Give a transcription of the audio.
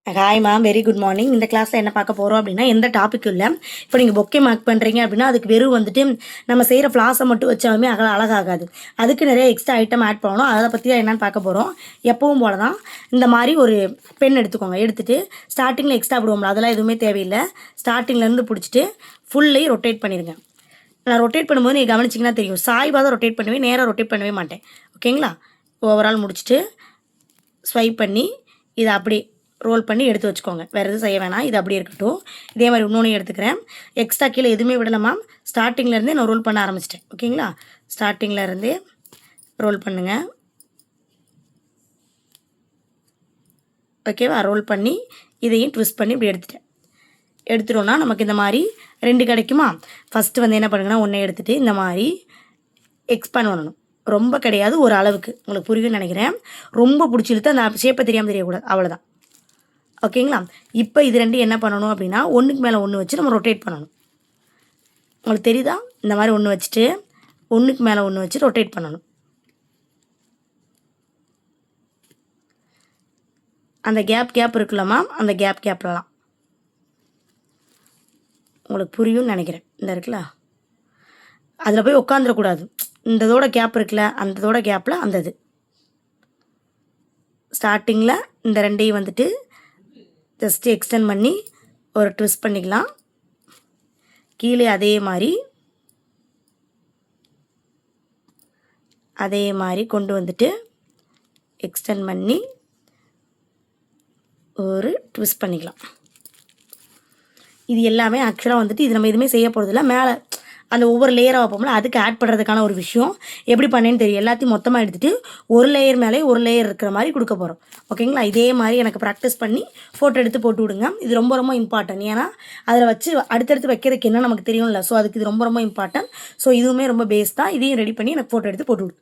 Hi ma'am, very good morning. இந்த கிளாஸில் என்ன பார்க்க போகிறோம் அப்படின்னா, எந்த டாபிக் இல்லை. இப்போ நீங்கள் பொக்கே மார்க் பண்ணுறீங்க அப்படின்னா, அதுக்கு வெறும் வந்துட்டு நம்ம செய்கிற ஃப்ளாஸை மட்டும் வச்சாலுமே அழகாகாது. அதுக்கு நிறைய எக்ஸ்ட்ரா ஐட்டம் ஆட் பண்ணணும். அதை பற்றி தான் என்னென்னு பார்க்க போகிறோம். எப்பவும் போல தான் இந்த மாதிரி ஒரு பென் எடுத்துக்கோங்க. எடுத்துகிட்டு ஸ்டார்டிங்கில் எக்ஸ்ட்ரா விடுவோம்ல, அதெல்லாம் எதுவுமே தேவையில்லை. ஸ்டார்டிங்லேருந்து பிடிச்சிட்டு ஃபுல்லையும் ரொட்டேட் பண்ணிடுங்க. நான் ரொட்டேட் பண்ணும்போது நீங்கள் கவனிச்சிங்கன்னா தெரியும், சாய்வாக தான் ரொட்டேட் பண்ணுவேன், நேராக ரொட்டேட் பண்ணவே மாட்டேன். ஓகேங்களா? ஓவரால் முடிச்சுட்டு ஸ்வைப் பண்ணி இதை அப்படி ரோல் பண்ணி எடுத்து வச்சுக்கோங்க. வேறு எதுவும் செய்ய வேணாம், இது அப்படியே இருக்கட்டும். இதே மாதிரி இன்னொன்று எடுத்துக்கிறேன். எக்ஸ்ட்ரா கீழே எதுவுமே விடலை மேம். ஸ்டார்டிங்லேருந்தே நான் ரோல் பண்ண ஆரம்பிச்சிட்டேன். ஓகேங்களா? ஸ்டார்டிங்லேருந்தே ரோல் பண்ணுங்கள். ஓகேவா? ரோல் பண்ணி இதையும் ட்விஸ்ட் பண்ணி இப்படி எடுத்துட்டோன்னா நமக்கு இந்த மாதிரி 2 கிடைக்குமா? ஃபஸ்ட்டு வந்து என்ன பண்ணுங்கன்னா, ஒன்றை எடுத்துகிட்டு இந்த மாதிரி எக்ஸ்பேண்ட் பண்ணணும். ரொம்ப கிடையாது, ஒரு அளவுக்கு. உங்களுக்கு புரியும்னு நினைக்கிறேன். ரொம்ப பிடிச்சி இழுத்து அந்த ஷேப்பை தெரியாமல் தெரியக்கூடாது, அவ்வளோதான். ஓகேங்களா? இப்போ இது 2 என்ன பண்ணணும் அப்படின்னா, ஒன்றுக்கு மேலே ஒன்று வச்சு நம்ம ரொட்டேட் பண்ணணும். உங்களுக்கு தெரியுதா? இந்த மாதிரி ஒன்று வச்சுட்டு ஒன்றுக்கு மேலே ஒன்று வச்சு ரொட்டேட் பண்ணணும். அந்த கேப் இருக்குல்ல மேம், அந்த கேப்லலாம் உங்களுக்கு புரியும்னு நினைக்கிறேன். இந்த இருக்குல்ல, அதில் போய் உட்காந்துடக்கூடாது. இந்த இதோட கேப் இருக்குல்ல, அந்த இதோட கேப்பில் அந்த இது ஸ்டார்டிங்கில் இந்த 2ஐயும் வந்துட்டு ஜஸ்ட்டு எக்ஸ்டெண்ட் பண்ணி ஒரு ட்விஸ்ட் பண்ணிக்கலாம். கீழே அதே மாதிரி கொண்டு வந்துட்டு எக்ஸ்டெண்ட் பண்ணி ஒரு ட்விஸ்ட் பண்ணிக்கலாம். இது எல்லாமே ஆக்சுவலாக வந்துட்டு இது நம்ம எதுவுமே செய்ய போகிறதில்ல. மேலே அந்த ஒவ்வொரு லேயராக வைப்போம்ல, அதுக்கு ஆட் பண்ணுறதுக்கான ஒரு விஷயம். எப்படி பண்ணேன்னு தெரியும். எல்லாத்தையும் மொத்தமாக எடுத்துகிட்டு ஒரு லேயர் மேலே ஒரு லேயர் இருக்கிற மாதிரி கொடுக்க போகிறோம். ஓகேங்களா? இதே மாதிரி எனக்கு ப்ராக்டிஸ் பண்ணி ஃபோட்டோ எடுத்து போட்டு விடுங்க. இது ரொம்ப ரொம்ப இம்பார்ட்டன்ட். ஏன்னா அதில் வச்சு அடுத்தடுத்து வைக்கிறதுக்கு என்ன நமக்கு தெரியும்ல. ஸோ அதுக்கு இது ரொம்ப ரொம்ப இம்பார்ட்டன்ட். ஸோ இதுவுமே ரொம்ப பேஸ் தான். இதையும் ரெடி பண்ணி எனக்கு ஃபோட்டோ எடுத்து போட்டு விடு.